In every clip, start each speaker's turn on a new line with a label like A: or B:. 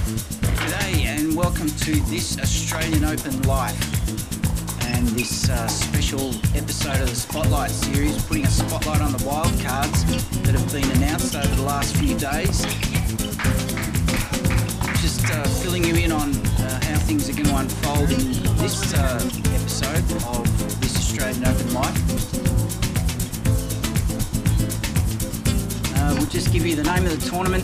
A: G'day and welcome to this Australian Open Live and this special episode of the Spotlight series, putting a spotlight on the wildcards that have been announced over the last few days. Just filling you in on how things are going to unfold in this episode of this Australian Open Live. We'll just give you the name of the tournament.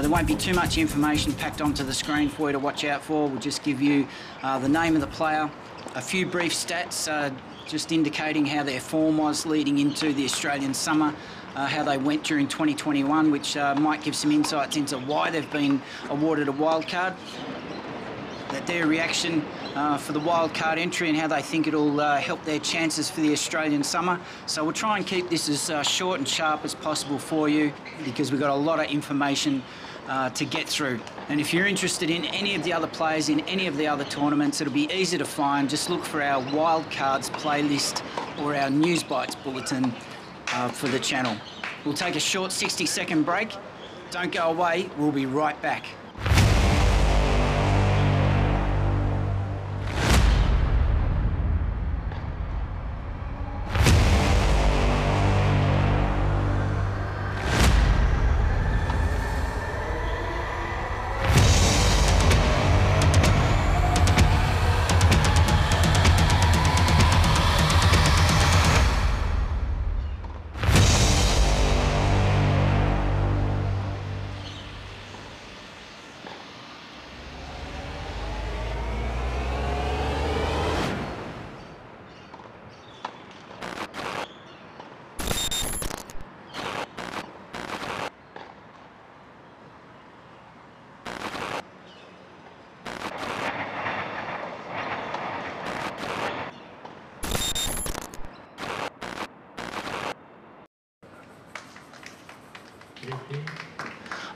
A: There won't be too much information packed onto the screen for you to watch out for. We'll just give you the name of the player, a few brief stats just indicating how their form was leading into the Australian summer, how they went during 2021, which might give some insights into why they've been awarded a wildcard, their reaction for the wildcard entry and how they think it'll help their chances for the Australian summer. So we'll try and keep this as short and sharp as possible for you because we've got a lot of information to get through. And if you're interested in any of the other players in any of the other tournaments, it'll be easy to find. Just look for our wildcards playlist or our NewsBites bulletin for the channel. We'll take a short 60-second break. Don't go away, we'll be right back.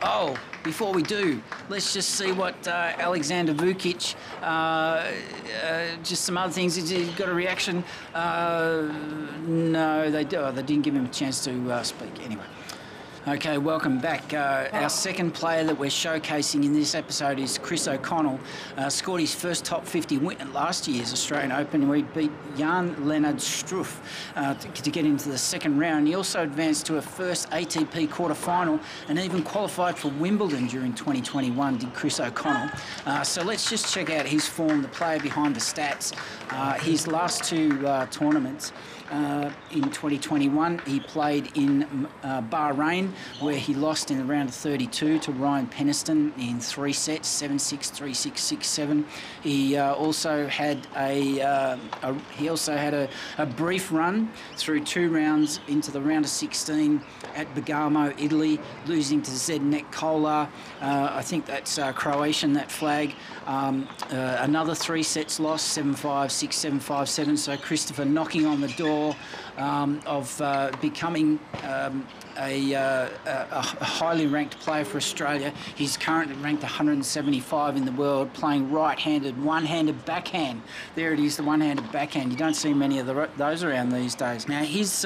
A: Oh, before we do, let's just see what Alexander Vukic, just some other things. Has he got a reaction? No, they didn't give him a chance to speak anyway. Okay, welcome back. Our second player that we're showcasing in this episode is Chris O'Connell. Scored his first top 50 win at last year's Australian Open, where he beat Jan-Lennard Struff to get into the second round. He also advanced to a first ATP quarterfinal and even qualified for Wimbledon during 2021, did Chris O'Connell. So let's just check out his form, the player behind the stats. His last two tournaments. In 2021, he played in Bahrain, where he lost in the round of 32 to Ryan Peniston in 3 sets, 7-6, 3-6, 6-7. He also had a brief run through 2 rounds into the round of 16 at Bergamo, Italy, losing to Zdeněk Kolar. I think that's Croatian, that flag. Another 3 sets loss, 7-5, 6-7, 5-7. So Christopher knocking on the door of becoming a highly ranked player for Australia. He's currently ranked 175 in the world, playing right-handed, one-handed backhand. There it is, the one-handed backhand. You don't see many of those around these days. Now, his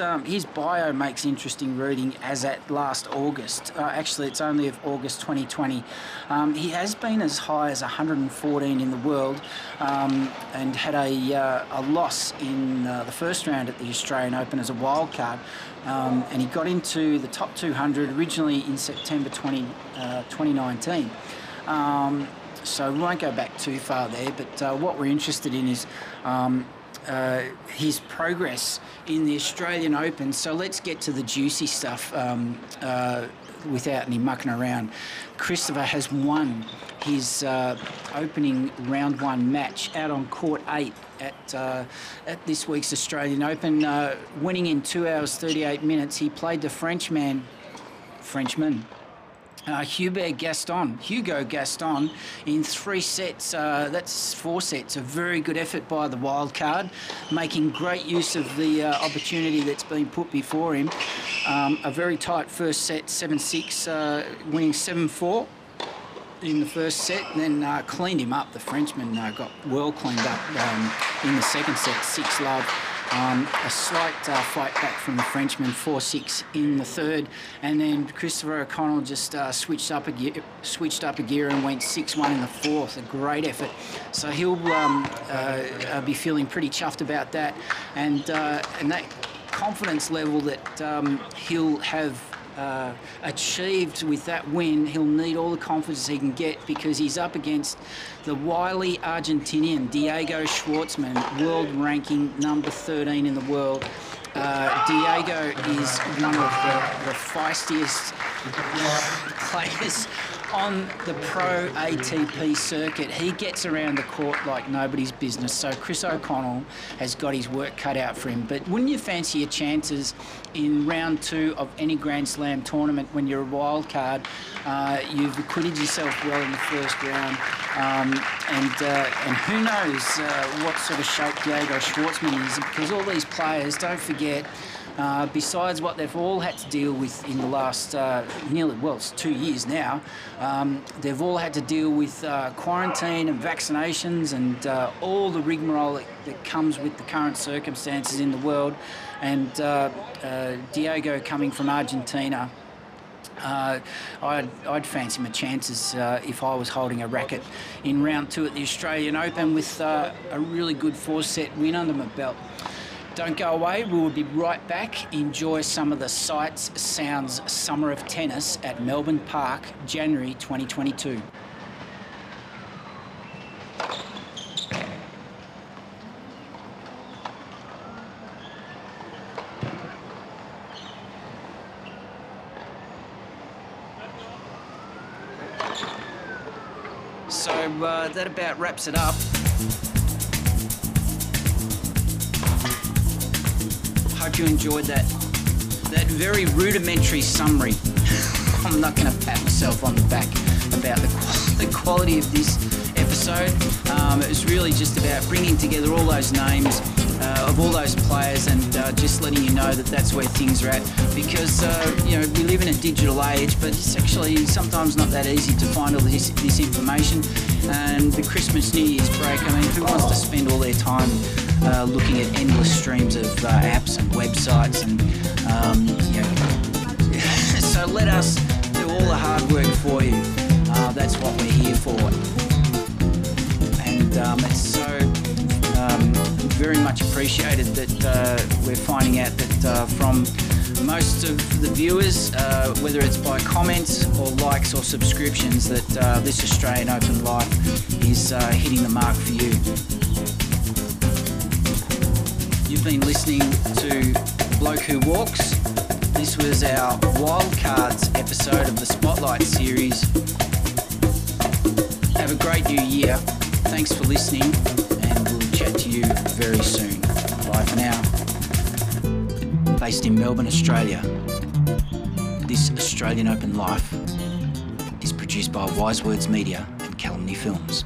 A: bio makes interesting reading as at last August. Actually, it's only of August 2020. He has been as high as 114 in the world and had a loss in the first round at the Australian Open as a wild card. And he got into the top 200 originally in September 2019. So we won't go back too far there, but what we're interested in is his progress in the Australian Open. So let's get to the juicy stuff without any mucking around. Christopher has won his opening round 1 match out on court 8 at this week's Australian Open, winning in 2 hours 38 minutes. He played the Frenchman Hugo Gaston in 3 sets. That's 4 sets. A very good effort by the wild card, making great use of the opportunity that's been put before him. A very tight first set, 7-6, winning 7-4 in the first set, and then cleaned him up. The Frenchman got well cleaned up in the second set, 6-love. A slight fight back from the Frenchman, 4-6 in the third, and then Christopher O'Connell just switched up a gear and went 6-1 in the fourth. A great effort. So he'll be feeling pretty chuffed about that, and that confidence level that he'll have achieved with that win. He'll need all the confidence he can get, because he's up against the wily Argentinian Diego Schwartzman, world ranking number 13 in the world. Diego is one of the feistiest players on the pro ATP circuit. He gets around the court like nobody's business, so Chris O'Connell has got his work cut out for him. But wouldn't you fancy your chances in round 2 of any Grand Slam tournament when you're a wild card? You've acquitted yourself well in the first round, and who knows what sort of shape Diego Schwartzman is, because all these players, don't forget, besides what they've all had to deal with in the last it's 2 years now, they've all had to deal with quarantine and vaccinations and all the rigmarole that comes with the current circumstances in the world. And Diego coming from Argentina, I'd fancy my chances if I was holding a racket in round 2 at the Australian Open with a really good 4-set win under my belt. Don't go away, we will be right back. Enjoy some of the sights, sounds, summer of tennis at Melbourne Park, January 2022. So that about wraps it up. Hope you enjoyed that very rudimentary summary. I'm not going to pat myself on the back about the quality of this episode. It was really just about bringing together all those names of all those players, and just letting you know that that's where things are at, because we live in a digital age, but it's actually sometimes not that easy to find all this information. And the Christmas New Year's break, I mean, who wants to spend all their time looking at endless streams of apps and websites, and so let us do all the hard work for you. That's what we're here for, and it's so very much appreciated that we're finding out that from most of the viewers, whether it's by comments or likes or subscriptions, that this Australian Open Life is hitting the mark for you. You've been listening to Bloke Who Walks. This was our Wildcards episode of the Spotlight series. Have a great new year. Thanks for listening, and we'll chat to you very soon. Bye for now. Based in Melbourne, Australia, this Australian Open Life is produced by Wise Words Media and Calumny Films.